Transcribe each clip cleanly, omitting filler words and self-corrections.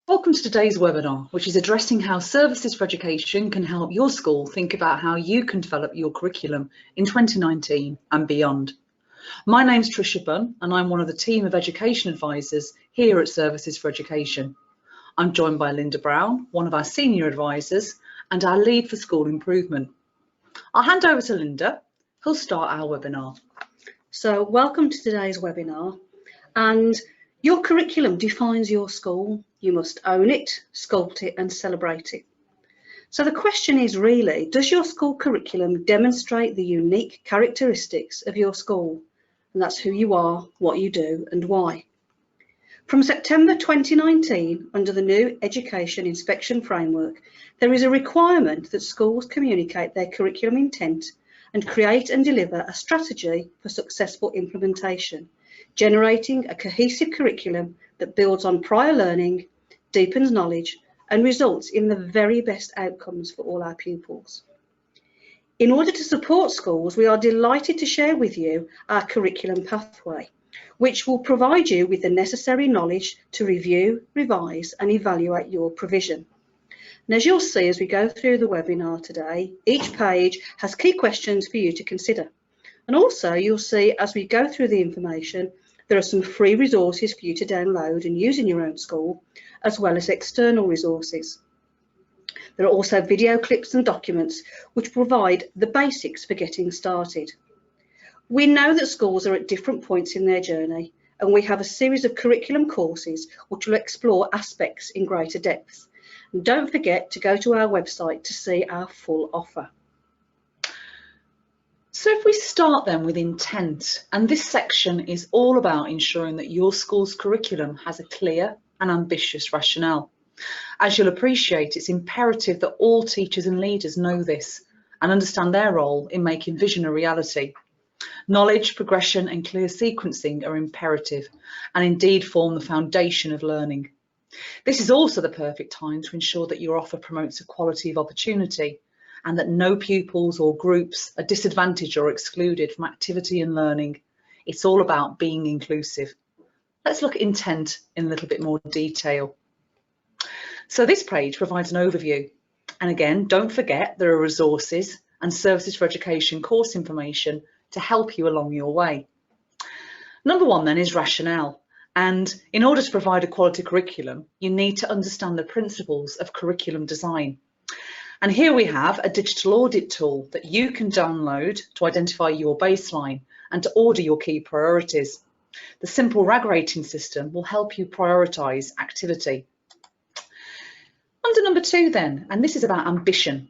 Welcome to today's webinar, which is addressing how Services for Education can help your school think about how you can develop your curriculum in 2019 and beyond. My name's Tricia Bunn and I'm one of the team of education advisors here at Services for Education. I'm joined by Linda Brown, one of our senior advisors and our lead for school improvement. I'll hand over to Linda, who'll start our webinar. So welcome to today's webinar, and your curriculum defines your school. You must own it, sculpt it and celebrate it. So the question is really, does your school curriculum demonstrate the unique characteristics of your school? And that's who you are, what you do and why. From September 2019, under the new Education Inspection Framework, there is a requirement that schools communicate their curriculum intent and create and deliver a strategy for successful implementation, generating a cohesive curriculum that builds on prior learning, deepens knowledge, and results in the very best outcomes for all our pupils. In order to support schools, we are delighted to share with you our curriculum pathway, which will provide you with the necessary knowledge to review, revise, and evaluate your provision. And as you'll see as we go through the webinar today, each page has key questions for you to consider. And also you'll see as we go through the information, there are some free resources for you to download and use in your own school, as well as external resources. There are also video clips and documents which provide the basics for getting started. We know that schools are at different points in their journey, and we have a series of curriculum courses which will explore aspects in greater depth. And don't forget to go to our website to see our full offer. So if we start then with intent, and this section is all about ensuring that your school's curriculum has a clear and ambitious rationale. As you'll appreciate, it's imperative that all teachers and leaders know this and understand their role in making vision a reality. Knowledge, progression and clear sequencing are imperative and indeed form the foundation of learning. This is also the perfect time to ensure that your offer promotes equality of opportunity and that no pupils or groups are disadvantaged or excluded from activity and learning. It's all about being inclusive. Let's look at intent in a little bit more detail. So this page provides an overview. And again, don't forget there are resources and Services for Education course information to help you along your way. Number one then is rationale. And in order to provide a quality curriculum, you need to understand the principles of curriculum design. And here we have a digital audit tool that you can download to identify your baseline and to order your key priorities. The simple RAG rating system will help you prioritise activity. Under number two then, and this is about ambition.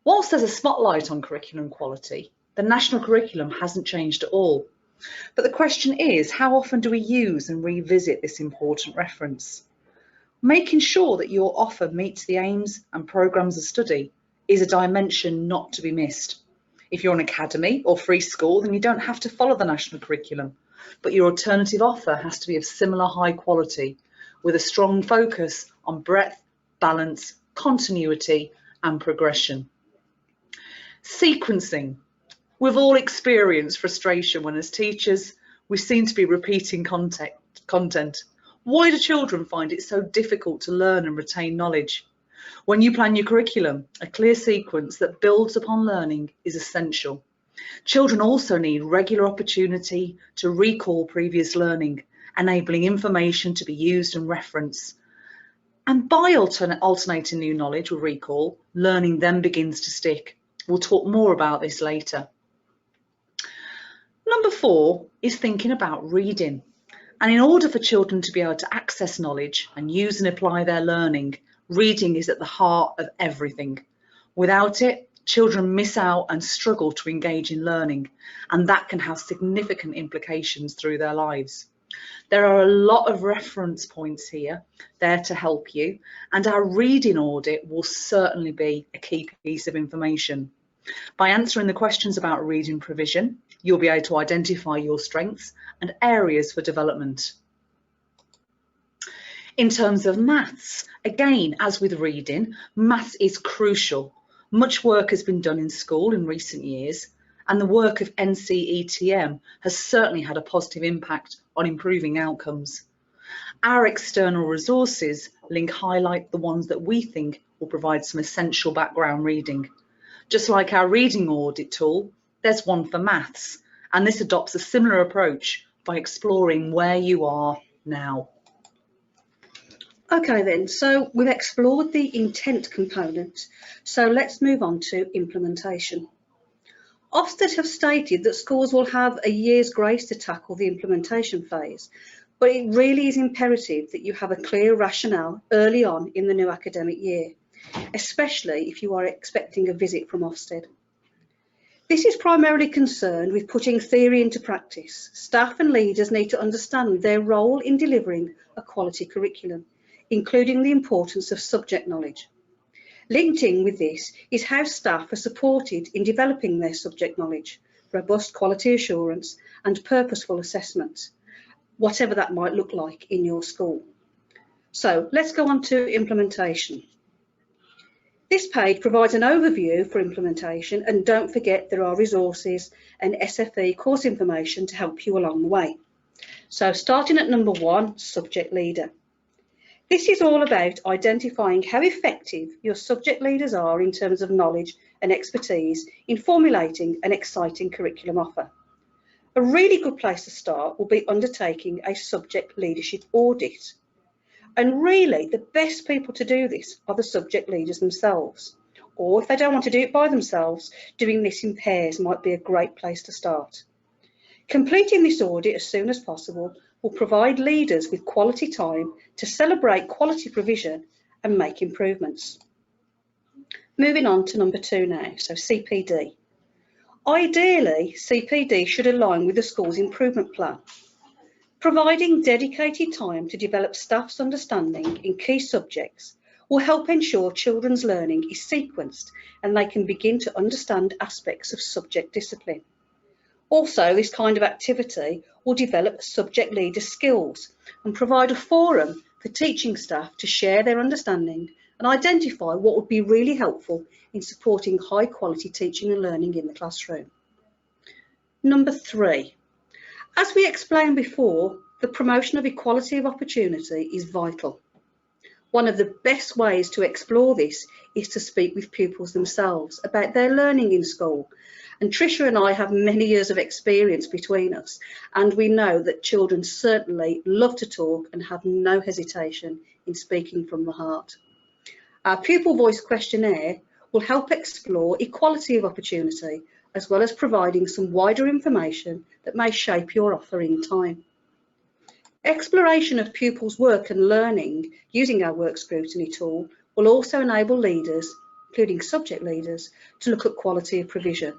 Whilst there's a spotlight on curriculum quality, the national curriculum hasn't changed at all. But the question is, how often do we use and revisit this important reference? Making sure that your offer meets the aims and programmes of study is a dimension not to be missed. If you're an academy or free school, then you don't have to follow the national curriculum, but your alternative offer has to be of similar high quality, with a strong focus on breadth, balance, continuity and progression. Sequencing. We've all experienced frustration when as teachers we seem to be repeating content. Why do children find it so difficult to learn and retain knowledge? When you plan your curriculum, a clear sequence that builds upon learning is essential. Children also need regular opportunity to recall previous learning, enabling information to be used and referenced. And by alternating new knowledge with recall, learning then begins to stick. We'll talk more about this later. Number four is thinking about reading. And in order for children to be able to access knowledge and use and apply their learning, reading is at the heart of everything. Without it, children miss out and struggle to engage in learning, and that can have significant implications through their lives. There are a lot of reference points here there to help you, and our reading audit will certainly be a key piece of information. By answering the questions about reading provision, you'll be able to identify your strengths and areas for development. In terms of maths, again, as with reading, maths is crucial. Much work has been done in school in recent years, and the work of NCETM has certainly had a positive impact on improving outcomes. Our external resources link highlight the ones that we think will provide some essential background reading. Just like our reading audit tool, there's one for maths, and this adopts a similar approach by exploring where you are now. Okay then, so we've explored the intent component, so let's move on to implementation. Ofsted have stated that schools will have a year's grace to tackle the implementation phase, but it really is imperative that you have a clear rationale early on in the new academic year, especially if you are expecting a visit from Ofsted. This is primarily concerned with putting theory into practice. Staff and leaders need to understand their role in delivering a quality curriculum, including the importance of subject knowledge. Linked in with this is how staff are supported in developing their subject knowledge, robust quality assurance and purposeful assessment, whatever that might look like in your school. So let's go on to implementation. This page provides an overview for implementation, and don't forget there are resources and SFE course information to help you along the way. So starting at number 1, subject leader. This is all about identifying how effective your subject leaders are in terms of knowledge and expertise in formulating an exciting curriculum offer. A really good place to start will be undertaking a subject leadership audit. And really, the best people to do this are the subject leaders themselves. Or if they don't want to do it by themselves, doing this in pairs might be a great place to start. Completing this audit as soon as possible will provide leaders with quality time to celebrate quality provision and make improvements. Moving on to number 2 now, so CPD. Ideally, CPD should align with the school's improvement plan. Providing dedicated time to develop staff's understanding in key subjects will help ensure children's learning is sequenced and they can begin to understand aspects of subject discipline. Also, this kind of activity will develop subject leader skills and provide a forum for teaching staff to share their understanding and identify what would be really helpful in supporting high quality teaching and learning in the classroom. Number 3, as we explained before, the promotion of equality of opportunity is vital. One of the best ways to explore this is to speak with pupils themselves about their learning in school. And Tricia and I have many years of experience between us, and we know that children certainly love to talk and have no hesitation in speaking from the heart. Our pupil voice questionnaire will help explore equality of opportunity, as well as providing some wider information that may shape your offer in time. Exploration of pupils' work and learning using our work scrutiny tool will also enable leaders, including subject leaders, to look at quality of provision,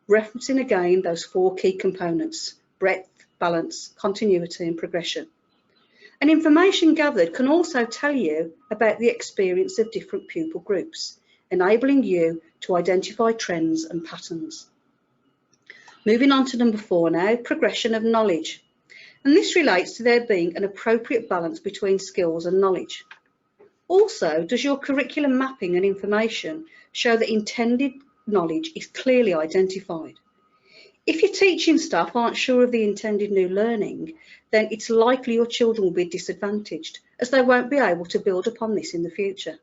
referencing again those 4 key components: breadth, balance, continuity and progression. And information gathered can also tell you about the experience of different pupil groups, enabling you to identify trends and patterns. Moving on to number 4 now, progression of knowledge. And this relates to there being an appropriate balance between skills and knowledge. Also, does your curriculum mapping and information show that intended knowledge is clearly identified? If your teaching staff aren't sure of the intended new learning, then it's likely your children will be disadvantaged, as they won't be able to build upon this in the future.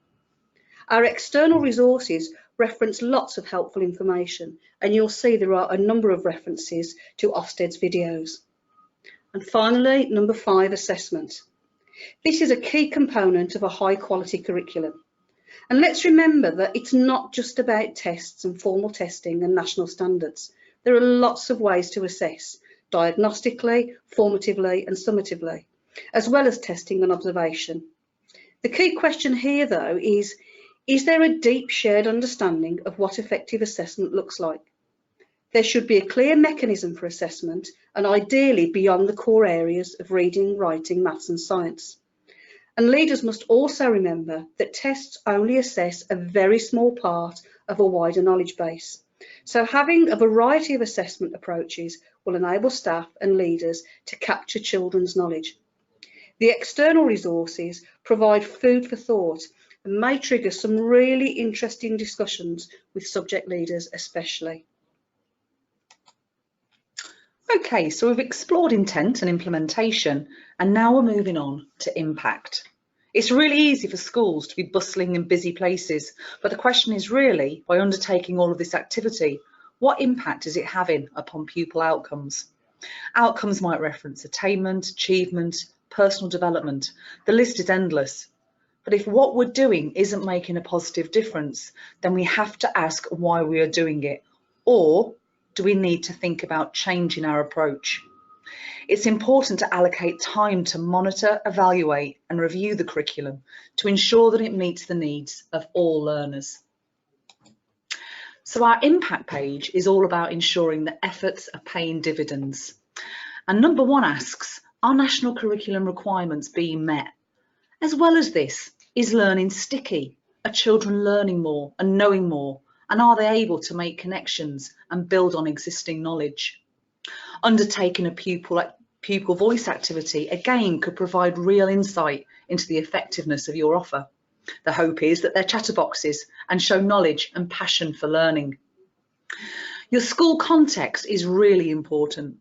Our external resources reference lots of helpful information, and you'll see there are a number of references to Ofsted's videos. And finally, number 5, assessment. This is a key component of a high quality curriculum. And let's remember that it's not just about tests and formal testing and national standards. There are lots of ways to assess, diagnostically, formatively and summatively, as well as testing and observation. The key question here though is there a deep shared understanding of what effective assessment looks like? There should be a clear mechanism for assessment, and ideally beyond the core areas of reading, writing, maths and science. And leaders must also remember that tests only assess a very small part of a wider knowledge base. So having a variety of assessment approaches will enable staff and leaders to capture children's knowledge. The external resources provide food for thought and may trigger some really interesting discussions with subject leaders especially. Okay, so we've explored intent and implementation, and now we're moving on to impact. It's really easy for schools to be bustling and busy places, but the question is really, by undertaking all of this activity, what impact is it having upon pupil outcomes? Outcomes might reference attainment, achievement, personal development. The list is endless. But if what we're doing isn't making a positive difference, then we have to ask why we are doing it, or do we need to think about changing our approach? It's important to allocate time to monitor, evaluate and review the curriculum to ensure that it meets the needs of all learners. So our impact page is all about ensuring that efforts are paying dividends. And number 1 asks, are national curriculum requirements being met? As well as this, is learning sticky? Are children learning more and knowing more? And are they able to make connections and build on existing knowledge? Undertaking a pupil voice activity again could provide real insight into the effectiveness of your offer. The hope is that they're chatterboxes and show knowledge and passion for learning. Your school context is really important.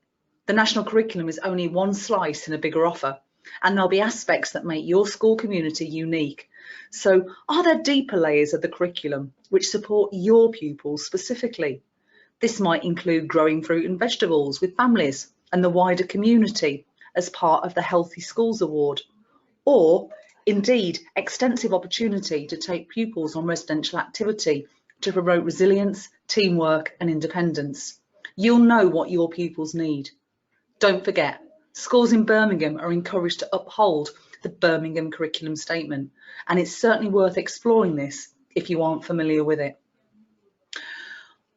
The national curriculum is only one slice in a bigger offer, and there'll be aspects that make your school community unique. So are there deeper layers of the curriculum which support your pupils specifically? This might include growing fruit and vegetables with families and the wider community as part of the Healthy Schools Award, or indeed extensive opportunity to take pupils on residential activity to promote resilience, teamwork and independence. You'll know what your pupils need. Don't forget, schools in Birmingham are encouraged to uphold the Birmingham Curriculum Statement, and it's certainly worth exploring this if you aren't familiar with it.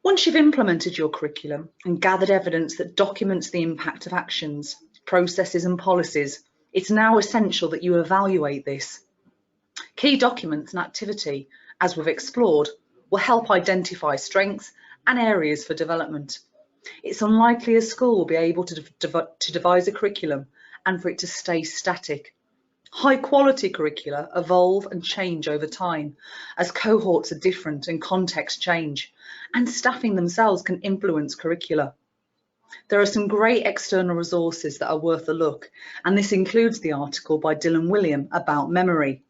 Once you've implemented your curriculum and gathered evidence that documents the impact of actions, processes and policies, it's now essential that you evaluate this. Key documents and activity, as we've explored, will help identify strengths and areas for development. It's unlikely a school will be able to devise a curriculum and for it to stay static. High quality curricula evolve and change over time as cohorts are different and contexts change, and staffing themselves can influence curricula. There are some great external resources that are worth a look, and this includes the article by Dylan William about memory.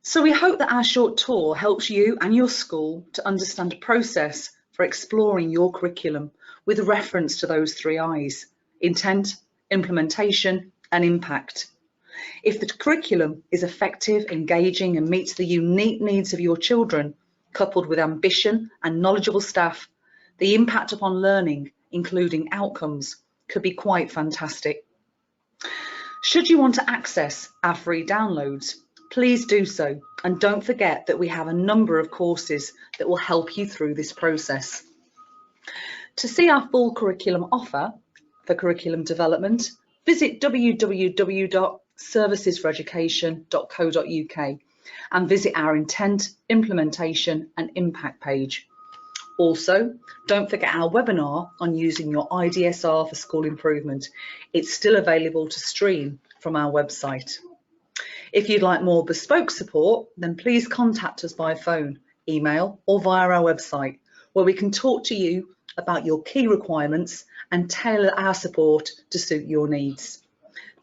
So we hope that our short tour helps you and your school to understand a process for exploring your curriculum with reference to those 3 I's: intent, implementation and impact. If the curriculum is effective, engaging and meets the unique needs of your children, coupled with ambition and knowledgeable staff, the impact upon learning, including outcomes, could be quite fantastic. Should you want to access our free downloads, please do so, and don't forget that we have a number of courses that will help you through this process. To see our full curriculum offer for curriculum development, visit www.servicesforeducation.co.uk and visit our intent, implementation and impact page. Also, don't forget our webinar on using your IDSR for school improvement. It's still available to stream from our website. If you'd like more bespoke support, then please contact us by phone, email or via our website, where we can talk to you about your key requirements and tailor our support to suit your needs.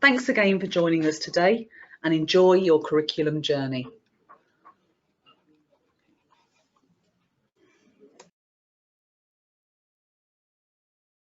Thanks again for joining us today and enjoy your curriculum journey.